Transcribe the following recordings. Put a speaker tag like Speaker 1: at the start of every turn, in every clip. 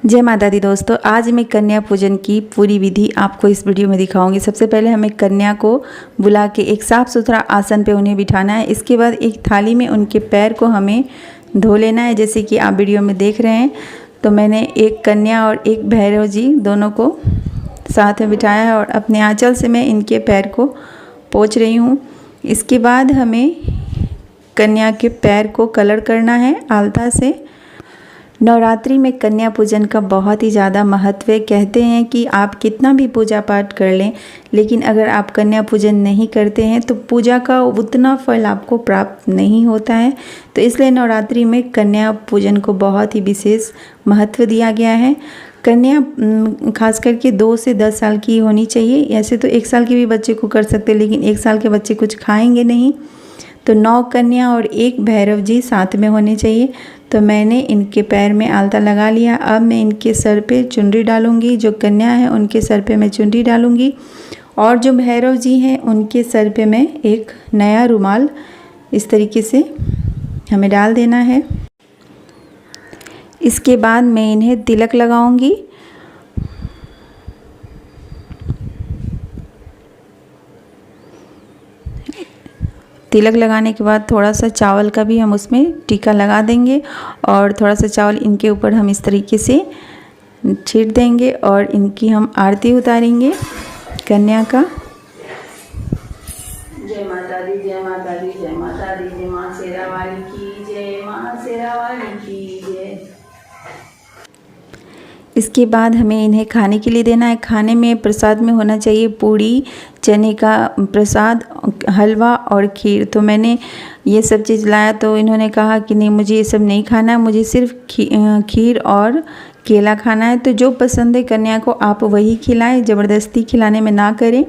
Speaker 1: जय माता दी दोस्तों, आज मैं कन्या पूजन की पूरी विधि आपको इस वीडियो में दिखाऊंगी। सबसे पहले हमें कन्या को बुला के एक साफ़ सुथरा आसन पे उन्हें बिठाना है। इसके बाद एक थाली में उनके पैर को हमें धो लेना है, जैसे कि आप वीडियो में देख रहे हैं। तो मैंने एक कन्या और एक भैरव जी दोनों को साथ में बिठाया है और अपने आंचल से मैं इनके पैर को पोंछ रही हूँ। इसके बाद हमें कन्या के पैर को कलर करना है आलता से। नवरात्रि में कन्या पूजन का बहुत ही ज़्यादा महत्व है। कहते हैं कि आप कितना भी पूजा पाठ कर लें, लेकिन अगर आप कन्या पूजन नहीं करते हैं तो पूजा का उतना फल आपको प्राप्त नहीं होता है। तो इसलिए नवरात्रि में कन्या पूजन को बहुत ही विशेष महत्व दिया गया है। कन्या खास करके 2 से 10 साल की होनी चाहिए। ऐसे तो 1 साल के भी बच्चे को कर सकते हैं, लेकिन 1 साल के बच्चे कुछ खाएंगे नहीं। तो 9 कन्या और 1 भैरव जी साथ में होने चाहिए। तो मैंने इनके पैर में आलता लगा लिया। अब मैं इनके सर पे चुनरी डालूंगी। जो कन्या है उनके सर पे मैं चुनरी डालूंगी और जो भैरव जी हैं उनके सर पे मैं एक नया रुमाल इस तरीके से हमें डाल देना है। इसके बाद मैं इन्हें तिलक लगाऊंगी। तिलक लगाने के बाद थोड़ा सा चावल का भी हम उसमें टीका लगा देंगे और थोड़ा सा चावल इनके ऊपर हम इस तरीके से छीट देंगे और इनकी हम आरती उतारेंगे कन्या का। जय माता दी, जय माता दी, जय माता दी, जय माँ शेरा वाली की जय, माँ शेरा वाली की जय। इसके बाद हमें इन्हें खाने के लिए देना है। खाने में प्रसाद में होना चाहिए पूड़ी, चने का प्रसाद, हलवा और खीर। तो मैंने ये सब चीज़ लाया तो इन्होंने कहा कि नहीं, मुझे ये सब नहीं खाना है, मुझे सिर्फ खीर और केला खाना है। तो जो पसंद है कन्या को आप वही खिलाएं, ज़बरदस्ती खिलाने में ना करें,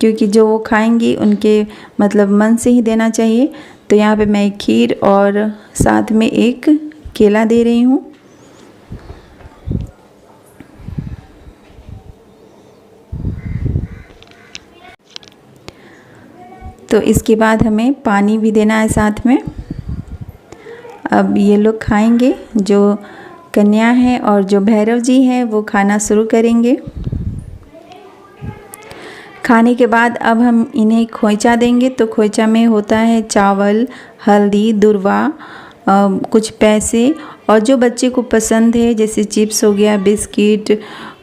Speaker 1: क्योंकि जो वो खाएंगी उनके मतलब मन से ही देना चाहिए। तो यहाँ पे मैं खीर और साथ में एक केला दे रही हूँ। तो इसके बाद हमें पानी भी देना है साथ में। अब ये लोग खाएंगे, जो कन्या है और जो भैरव जी हैं वो खाना शुरू करेंगे। खाने के बाद अब हम इन्हें खोइचा देंगे। तो खोइचा में होता है चावल, हल्दी, दूर्वा, कुछ पैसे और जो बच्चे को पसंद है जैसे चिप्स हो गया, बिस्किट,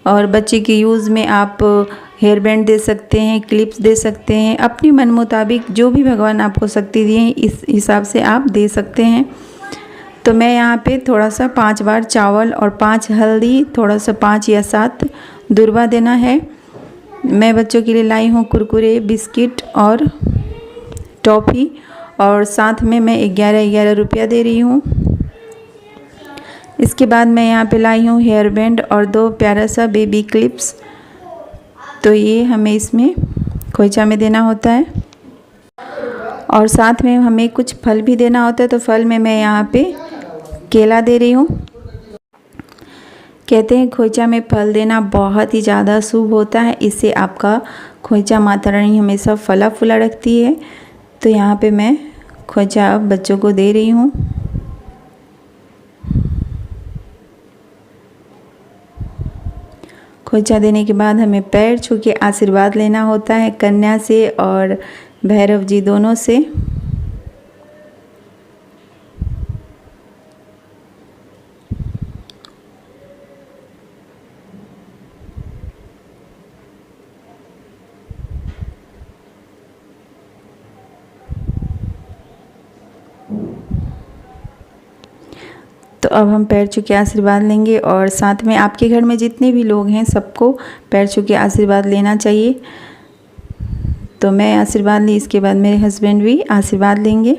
Speaker 1: और बच्चे के यूज़ में आप हेयर बैंड दे सकते हैं, क्लिप्स दे सकते हैं। अपनी मन मुताबिक जो भी भगवान आपको शक्ति दिए इस हिसाब से आप दे सकते हैं। तो मैं यहाँ पे थोड़ा सा 5 बार चावल और 5 हल्दी, थोड़ा सा 5 या 7 दूर्वा देना है। मैं बच्चों के लिए लाई हूँ कुरकुरे, बिस्किट और टॉफ़ी, और साथ में मैं 11 रुपया दे रही हूँ। इसके बाद मैं यहाँ पे लाई हूँ हेयर बैंड और 2 प्यारा सा बेबी क्लिप्स। तो ये हमें इसमें खोइचा में देना होता है और साथ में हमें कुछ फल भी देना होता है। तो फल में मैं यहाँ पे केला दे रही हूँ। कहते हैं खोइचा में फल देना बहुत ही ज़्यादा शुभ होता है। इससे आपका खोइचा माता रानी हमेशा फला फूला रखती है। तो यहाँ पे मैं खोइचा बच्चों को दे रही हूँ। खोइचा देने के बाद हमें पैर छू के आशीर्वाद लेना होता है कन्या से और भैरव जी दोनों से। तो अब हम पैर छू के आशीर्वाद लेंगे और साथ में आपके घर में जितने भी लोग हैं सबको पैर छू के आशीर्वाद लेना चाहिए। तो मैं आशीर्वाद ली, इसके बाद मेरे हस्बैंड भी आशीर्वाद लेंगे।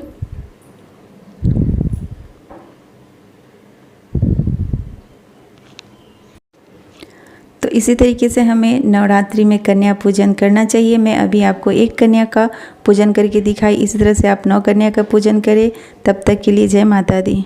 Speaker 1: तो इसी तरीके से हमें नवरात्रि में कन्या पूजन करना चाहिए। मैं अभी आपको एक कन्या का पूजन करके दिखाई। इसी तरह से आप 9 कन्या का पूजन करें। तब तक के लिए जय माता दी।